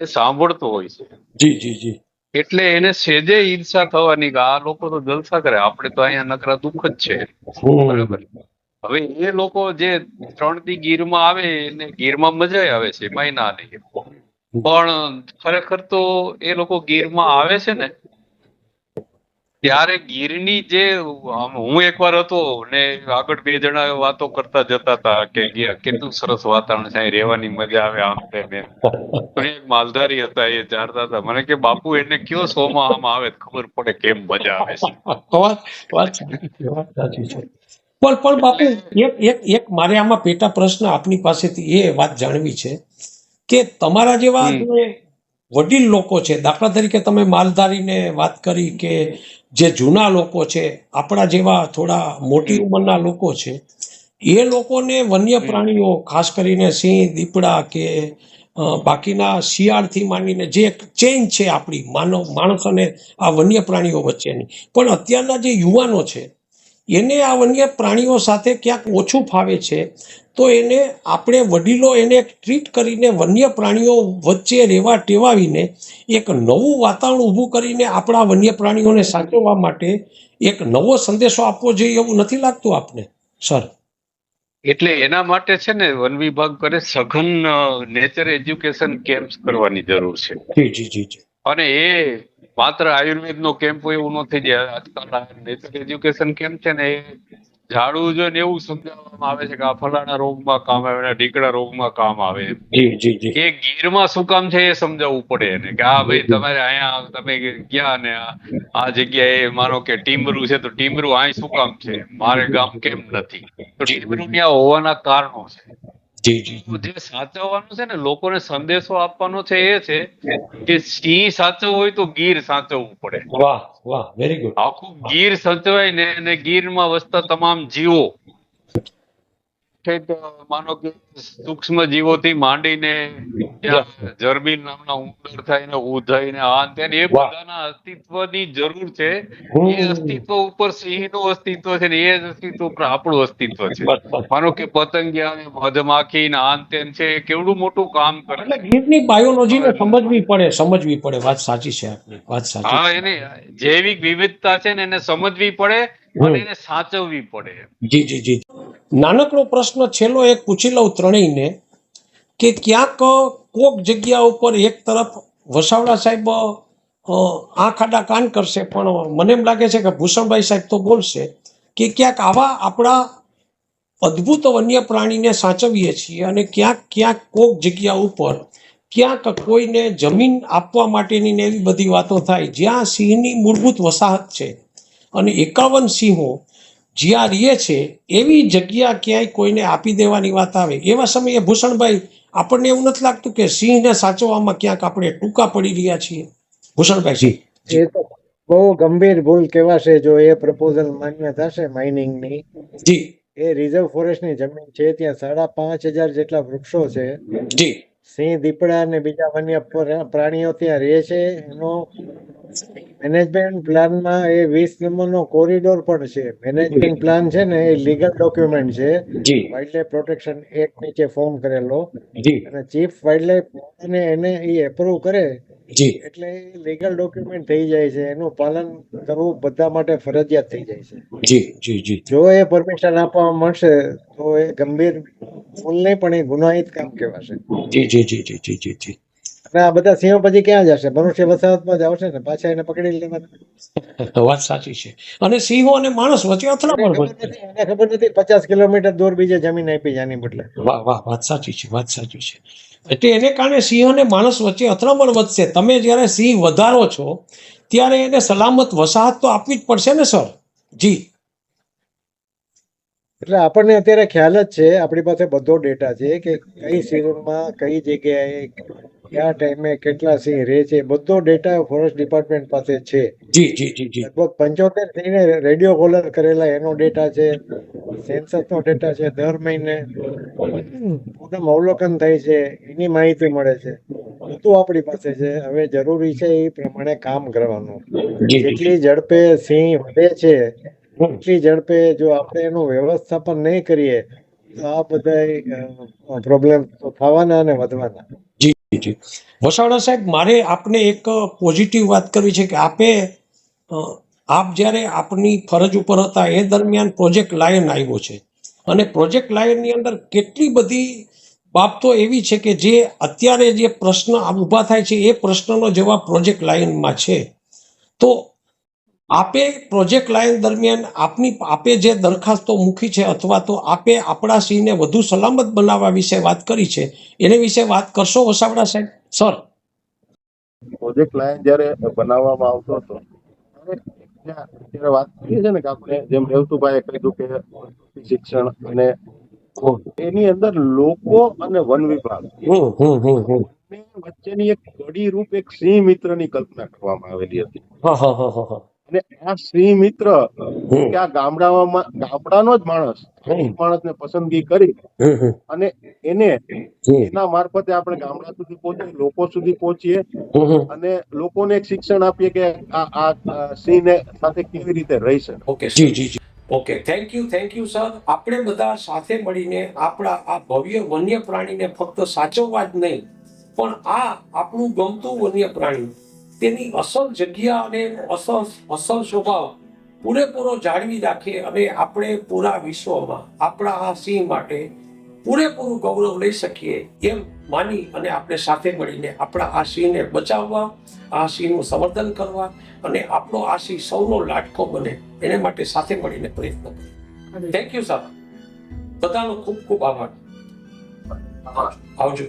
Speaker 4: એ સાંભળતો હોય છે.
Speaker 1: જી જી જી.
Speaker 4: એટલે એને સેજે ઈર્ષા થવાની કે આ લોકો તો જલસા કરે, આપણે તો અહીંયા નકરા દુઃખ જ છે. બરાબર. હવે એ લોકો જે 3 દી ગીરમાં આવે ને ગીરમાં મજા આવે છે, એમાં ના નહીં. પણ ખરેખર તો એ લોકો ગીરમાં આવે છે ને ત્યારે ગીરની જે હું એકવાર હતો ને આગળ 2 જણા વાતો કરતા જતા હતા કે કેટલું સરસ વાતાવરણ છે, અહીં રહેવાની મજા આવે, આમ તેમ. પણ એક માલધારી હતા, એ ચારતા હતા. મને કે બાપુ એને કયો શોમાં આમ આવે ખબર પડે કેમ મજા આવે છે.
Speaker 1: વાત સાચી છે. પણ બાપુ, એક મારે આમાં પેટા પ્રશ્ન આપની પાસેથી એ વાત જાણવી છે કે તમારા જેવા જે વડીલ લોકો છે, દાખલા તરીકે તમે માલધારીને વાત કરી કે જે જૂના લોકો છે, આપણા જેવા થોડા મોટી ઉંમરના લોકો છે, એ લોકોને વન્ય પ્રાણીઓ, ખાસ કરીને સિંહ, દીપડા કે બાકીના શિયાળથી માંડીને જે ચેઇન છે આપણી માણસ અને આ વન્ય પ્રાણીઓ વચ્ચેની, પણ અત્યારના જે યુવાનો છે એને આ વન્ય પ્રાણીઓ સાથે ક્યાંક ઓછું ફાવે છે. તો એને આપણે વડીલો એને ટ્રીટ કરીને વન્ય પ્રાણીઓ વચ્ચે રહેવા ટેવાવીને એક નવું વાતાવરણ ઊભું કરીને આપણા વન્ય પ્રાણીઓને સાચવવા માટે એક નવો સંદેશો આપવો જોઈએ, એવું નથી લાગતું આપને સર?
Speaker 4: એટલે એના માટે છે ને વન વિભાગ કરે સઘન નેચર એજ્યુકેશન કેમ્પ્સ કરવાની જરૂર છે.
Speaker 1: જી જી જી જી.
Speaker 4: અને એ માત્ર આયુર્વેદ નો કેમ્પ હોય એવું નથી. જે આજકાલ નેચર એજ્યુકેશન કેમ્પ છે ને એ ઝાડું જોઈને એવું સમજાવવામાં આવે છે કે આ ફલાણા રોગમાં કામ આવે, ઢીકડા રોગમાં કામ આવે. એ ગીરમાં શું કામ છે એ સમજાવવું પડે એને કે હા ભાઈ તમારે અહીંયા તમે ગયા ને આ જગ્યાએ માનો કે ટીમરું છે તો ટીમરું અહીં શું કામ છે, મારે ગામ કેમ નથી, તો ટીમરું ત્યાં હોવાના કારણો છે. જે સાચવવાનું છે ને લોકોને સંદેશો આપવાનો છે એ છે કે સિંહ સાચવવું હોય તો ગીર સાચવવું પડે.
Speaker 1: વાહ વાહ, વેરી ગુડ.
Speaker 4: આખું ગીર સચવાય ને અને ગીરમાં વસતા તમામ જીવો, માનો કે સૂક્ષ્મ જીવોથી માંડીને જરબીલ નામના ઉંદર થાય ને ઉધઈ ને આ તે એ બધાના અસ્તિત્વની જરૂર છે. એ અસ્તિત્વ ઉપર સિંહનું અસ્તિત્વ છે ને એ અસ્તિત્વ ઉપર આપણું અસ્તિત્વ છે. માનો કે પતંગિયા ને મધમાખી ને આન તેન છે, કેવડું મોટું કામ કરે.
Speaker 1: એટલે ગીરની બાયોલોજીને સમજવી પડે. વાત સાચી છે આપની, વાત સાચી.
Speaker 4: હા, એની જૈવિક વિવિધતા છે ને એને સમજવી પડે. અને એને સાચવવી પડે.
Speaker 1: જી જી જી. નાનકડો પ્રશ્ન છેલ્લો એક પૂછી લઉં ત્રણેયને કે ક્યાંક કોક જગ્યા ઉપર એક તરફ વસાવડા સાહેબ આંખ આડા કાન કરશે, પણ મને એમ લાગે છે કે ભૂષણભાઈ સાહેબ તો બોલશે કે ક્યાંક આવા આપણા અદ્ભુત વન્ય પ્રાણીને સાચવીએ છીએ અને ક્યાંક ક્યાંક કોક જગ્યા ઉપર ક્યાંક કોઈને જમીન આપવા માટેની ને એવી બધી વાતો થાય જ્યાં સિંહની મૂળભૂત વસાહત છે અને 51 સિંહો જ્યાં રહે છે એવી જગ્યા ક્યાંય કોઈને આપી દેવાની વાત આવે એવા સમયે ભૂષણભાઈ આપણને એવું નથી લાગતું કે સિંહને સાચવવામાં ક્યાંક આપણે ટૂંકા પડી રહ્યા છીએ? ભૂષણભાઈ
Speaker 3: એ તો બહુ ગંભીર ભૂલ કહેવાશે જો એ પ્રપોઝલ માન્ય થશે માઇનિંગની.
Speaker 1: જી
Speaker 3: એ રિઝર્વ ફોરેસ્ટની જમીન છે, ત્યાં 5,500 જેટલા વૃક્ષો છે.
Speaker 1: જી
Speaker 3: સિંહ, દીપડા અને બીજા વન્ય પ્રાણીઓ ત્યાં રહે છે. એનો મેનેજમેન્ટ પ્લાનમાં એ 20 નંબરનો કોરિડોર પણ છે. મેનેજમેન્ટ પ્લાન છે ને એ લીગલ ડોક્યુમેન્ટ છે,
Speaker 1: જી
Speaker 3: વાઇલ્ડલાઇફ પ્રોટેક્શન એક્ટ નીચે ફોર્મ કરેલો,
Speaker 1: જી
Speaker 3: અને ચીફ વાઇલ્ડલાઇફ અને એને એ એપ્રુવ કરે
Speaker 1: જી
Speaker 3: એટલે લીગલ ડોક્યુમેન્ટ થઈ જાય છે. એનું પાલન કરવું બધા માટે ફરજિયાત થઈ જાય છે.
Speaker 1: જી જી જી
Speaker 3: જો એ પરમિશન આપવામાં મળશે તો એ ગંભીર ભૂલ નહીં પણ એ ગુનાહિત કામ કહેવાશે.
Speaker 1: જી જી જી જી જી જી જી.
Speaker 3: અને આ બધા સિંહો પછી ક્યાં જશે? મનુષ્ય વસાહતમાં જ આવશે ને, પાછા એને પકડી લેવાના.
Speaker 1: વાત સાચી છે. અને સિંહો અને માણસ વચ્ચે અથડામણ વધશે.
Speaker 3: એને ખબર નથી 50 કિલોમીટર દૂર બીજે જમીન આપી જાની બદલે.
Speaker 1: વાહ વાહ, વાત સાચી છે, વાત સાચી છે. એટલે એને કારણે સિંહ અને માણસ વચ્ચે અથડામણ વધશે. તમે જ્યારે સિંહ વધારો છો ત્યારે એને સલામત વસાહત તો આપવી જ પડશે ને સર? જી.
Speaker 3: એટલે આપણને અત્યારે ખ્યાલ જ છે, આપણી પાસે બધો ડેટા છે કે કઈ સિઝનમાં કઈ જગ્યાએ કયા ટાઈમે કેટલા સિંહ રહે છે. બધો ડેટા ફોરેસ્ટ ડિપાર્ટમેન્ટ પાસે છે.
Speaker 1: જી જી જી જી.
Speaker 3: લગભગ 75 સિંહને રેડિયો કોલર કરેલા એનો ડેટા છે, સેન્સસનો ડેટા છે. દર મહિને પૂનમ અવલોકન થાય છે, એની માહિતી મળે છે. બધું આપણી પાસે છે. હવે જરૂરી છે એ પ્રમાણે કામ કરવાનું. જેટલી ઝડપે સિંહ વધે છે એટલી ઝડપે જો આપણે એનું વ્યવસ્થાપન નહીં કરીએ તો આ બધા પ્રોબ્લેમ તો થવાના અને વધવાના.
Speaker 1: જી જી. વસાવડા સાહેબ, મારે આપને એક પોઝિટિવ વાત કરવી છે કે આપ જ્યારે આપની ફરજ ઉપર હતા એ દરમિયાન પ્રોજેક્ટ લાયન આવ્યો છે અને પ્રોજેક્ટ લાયનની અંદર કેટલી બધી બાબતો એવી છે કે જે અત્યારે જે પ્રશ્ન ઊભા થાય છે એ પ્રશ્નનો જવાબ પ્રોજેક્ટ લાયનમાં છે. તો આપે પ્રોજેક્ટ લાયન દરમિયાન આપે જે દરખાસ્તો મૂકી છે અથવા તો આપે આપણા સિંહને વધુ સલામત બનાવવા વિશે વાત કરી છે, એને વિશે વાત કરશો વસાવડા સાહેબ? સર,
Speaker 2: પ્રોજેક્ટ લાયન જ્યારે બનાવવામાં આવતો હતો ત્યારે વાત કરીએ છે ને કે આપણે જેમ રેવતુભાઈએ કહ્યું કે શિક્ષણ અને એની અંદર લોકો અને વન વિભાગ વચ્ચેની એક કડી રૂપ એક સિંહ મિત્રની કલ્પના કરવામાં આવેલી હતી. અને આ સિંહ મિત્ર કે આ ગામડાનો જ માણસને પસંદગી કરી અને એના મારફતે આપણે ગામડા સુધી પહોંચીએ, લોકો સુધી પહોંચીએ અને લોકોને એક શિક્ષણ આપીએ કે આ સિંહને સાથે કેવી રીતે રહી શકે.
Speaker 1: ઓકે જી જી જી. Okay, thank you sir. આપણે બધા સાથે મળીને આપણા આ ભવ્ય વન્ય પ્રાણીને ફક્ત સાચવવા જ નહીં પણ આ આપણું ગમતું વન્ય પ્રાણી તેની અસલ જગ્યા અને અસલ સ્વભાવ પૂરેપૂરો જાળવી રાખીએ અને આપણે પૂરા વિશ્વમાં આપણા આ સિંહ માટે પૂરેપૂરું ગૌરવ લઈ શકીએ એમ માની અને આપણે સાથે મળીને આપણા આ સિંહને બચાવવા, આ સિંહનું સંવર્ધન કરવા અને આપણો આ સિંહ સૌનો લાડકો બને એને માટે સાથે મળીને પ્રયત્ન કરીએ. Thank you sir. બધાનો ખૂબ ખૂબ આભાર. આવજો.